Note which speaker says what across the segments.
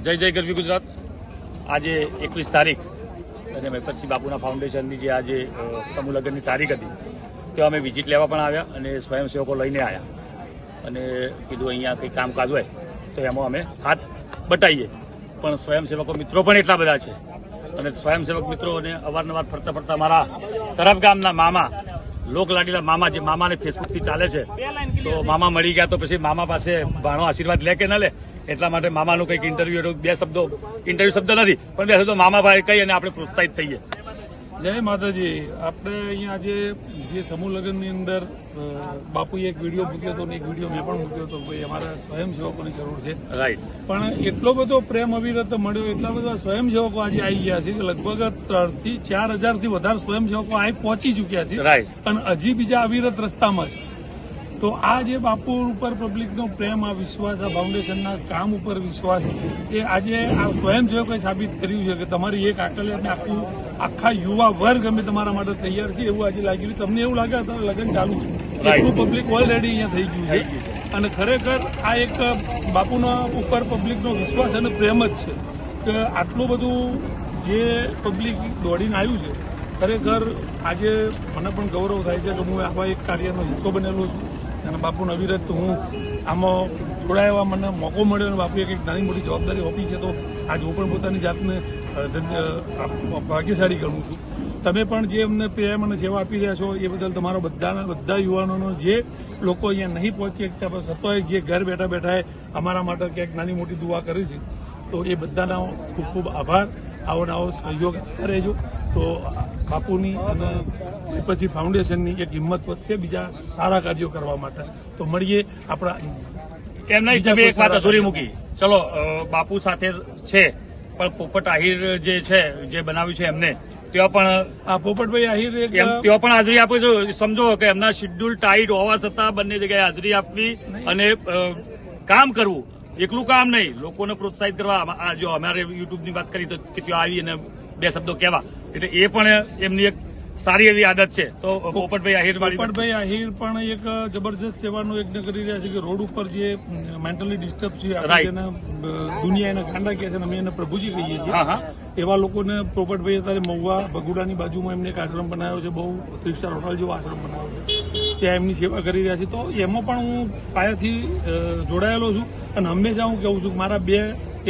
Speaker 1: જય જય ગરવી ગુજરાત. આજે 21 તારીખ અને પછી બાપુના ફાઉન્ડેશનની જે આજે સમૂહ લગ્નની તારીખ હતી તો અમે વિઝિટ લેવા પણ આવ્યા અને સ્વયંસેવકો લઈને આવ્યા અને કીધું અહીંયા કંઈ કામકાજ હોય તો એમાં અમે હાથ બટાવીએ. પણ સ્વયંસેવકો મિત્રો પણ એટલા બધા છે અને સ્વયંસેવક મિત્રોને અવારનવાર ફરતા ફરતા મારા તરફ ગામના મામા લોકલાડીલા મામા જે મામાને ફેસબુકથી ચાલે છે તો મામા મળી ગયા તો પછી મામા પાસે ભાણો આશીર્વાદ લે કે ન લે એટલા માટે મામાનું કંઈક ઇન્ટરવ્યુ ઇન્ટરવ્યુ શબ્દ નથી પણ બે શબ્દો મામાભાઈ કહી અને આપણે પ્રોત્સાહિત થઈએ.
Speaker 2: જય માતાજી. આપણે અહીંયા જે સમૂહ લગ્નની અંદર બાપુએ એક વિડીયો મૂક્યો હતો ને એક વિડીયો મેં પણ મૂક્યો હતો ભાઈ અમારા સ્વયંસેવકોની જરૂર છે.
Speaker 1: રાઈટ.
Speaker 2: પણ એટલો બધો પ્રેમ અવિરત મળ્યો, એટલા બધા સ્વયંસેવકો આજે આવી ગયા છે કે લગભગ 3,000 થી 4,000 અહીં સ્વયંસેવકો અહીં પહોંચી ચૂક્યા છે.
Speaker 1: રાઈટ.
Speaker 2: અને હજી બીજા અવિરત રસ્તામાં છે. તો આ જે બાપુ ઉપર પબ્લિકનો પ્રેમ, આ વિશ્વાસ, આ ફાઉન્ડેશનના કામ ઉપર વિશ્વાસ એ આજે આ સ્વયંસેવકોએ સાબિત કર્યું છે કે તમારી એક આકલિયાને આખા યુવા વર્ગ અમે તમારા માટે તૈયાર છે એવું આજે લાગી રહ્યું. તમને એવું લાગે અત્યારે લગ્ન ચાલુ છે, એટલું પબ્લિક ઓલરેડી અહીંયા થઈ ગયું છે. અને ખરેખર આ એક બાપુના ઉપર પબ્લિકનો વિશ્વાસ અને પ્રેમ જ છે કે આટલું બધું જે પબ્લિક દોડીને આવ્યું છે. ખરેખર આજે મને પણ ગૌરવ થાય છે કે હું આવા એક કાર્યનો હિસ્સો બનેલો છું અને બાપુને અવિરત હું આમાં જોડાયા મને મોકો મળ્યો અને બાપુએ કંઈક નાની મોટી જવાબદારી આપી છે તો આજે હું પણ પોતાની જાતને ભાગ્યશાળી ગણું છું. તમે પણ જે અમને પ્રેમ અને સેવા આપી રહ્યા છો એ બદલ તમારો બધા યુવાનોનો, જે લોકો અહીંયા નહીં પહોંચી શકતા પણ સતોય જે ઘર બેઠા બેઠા અમારા માટે ક્યાંક નાની મોટી દુઆ કરી છે તો એ બધાનો ખૂબ ખૂબ આભાર. આવો નવો સહયોગ આપતા રહેજો તો બાપુની અને પછી ફાઉન્ડેશનની એક હિંમત વધશે બીજા સારા કાર્યો કરવા માટે. તો મળીએ આપણા
Speaker 1: એમ નહીં. તમે એક વાત અધૂરી મૂકી. ચલો બાપુ સાથે છે પણ પોપટ આહિર જે છે જે બનાવ્યું છે એમને ત્યાં પણ
Speaker 2: આ પોપટભાઈ આહિર
Speaker 1: ત્યાં પણ હાજરી આપો છો. સમજો કે એમના શેડ્યુલ ટાઈટ હોવા છતાં બંને જગ્યાએ હાજરી આપવી અને કામ કરવું. એકલું કામ નહીં, લોકોને પ્રોત્સાહિત કરવા. જો અમારે યુટ્યુબની વાત કરી તો કે ત્યાં આવી અને બે શબ્દો કહેવા, એટલે એ પણ એમની એક સારી એવી આદત છે. તો પોપટભાઈ આહિર
Speaker 2: પણ એક જબરજસ્ત સેવાનું યજ્ઞ કરી રહ્યા છે કે રોડ ઉપર જે મેન્ટલી ડિસ્ટર્બ છે, દુનિયા એને ગાંડા કહે છે, અમે એને પ્રભુજી કહીએ છીએ, એવા લોકોને પોપટભાઈ અત્યારે મહુવા બગુડાની બાજુમાં એમને એક આશ્રમ બનાવ્યો છે, બહુ 3 સ્ટાર હોટલ જેવો આશ્રમ બનાવ્યો છે, ત્યાં એમની સેવા કરી રહ્યા છે. તો એમાં પણ હું પાયાથી જોડાયેલો છું અને હંમેશા હું કહું છું કે મારા બે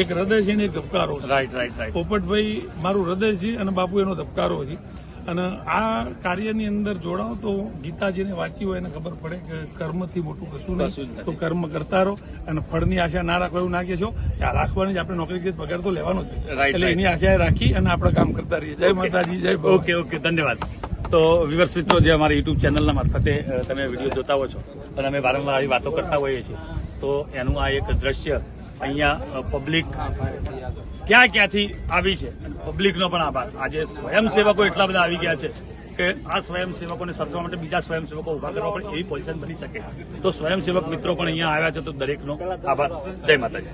Speaker 2: એક હૃદય છે ને એક ધબકારો છે.
Speaker 1: રાઈટ.
Speaker 2: પોપટભાઈ મારું હૃદય છે અને બાપુ એનો ધબકારો છે. અને આ કાર્યની અંદર જોડાઓ તો ગીતાજીને વાંચી હોય એને ખબર પડે કે કર્મથી મોટું કશું નહીં. તો કર્મ કરતા રહો અને ફળની આશા ના રાખો એવું ના કહેશો. આ રાખવાની જ, આપણે નોકરી કરી પગાર તો લેવાનો જ છે, એટલે એની આશા રાખી અને આપણે કામ કરતા રહીએ. જય માતાજી, જય.
Speaker 1: ઓકે, ધન્યવાદ. તો વિવર્સ મિત્રો, જે અમારા યુટ્યુબ ચેનલના મારફતે તમે વિડીયો જોતા હો છો અને અમે વારંવાર આવી વાતો કરતા હોઈએ છીએ તો એનું આ એક દ્રશ્ય અહીંયા પબ્લિક ક્યાંથી આવી છે અને પબ્લિકનો પણ આભાર. આજે સ્વયંસેવકો એટલા બધા આવી ગયા છે કે આ સ્વયંસેવકોને સાચવવા માટે બીજા સ્વયંસેવકો ઉભા કરવા પણ એવી પોઝિશન બની શકે. તો સ્વયંસેવક મિત્રો પણ અહીંયા આવ્યા છે તો દરેકનો આભાર. જય માતાજી.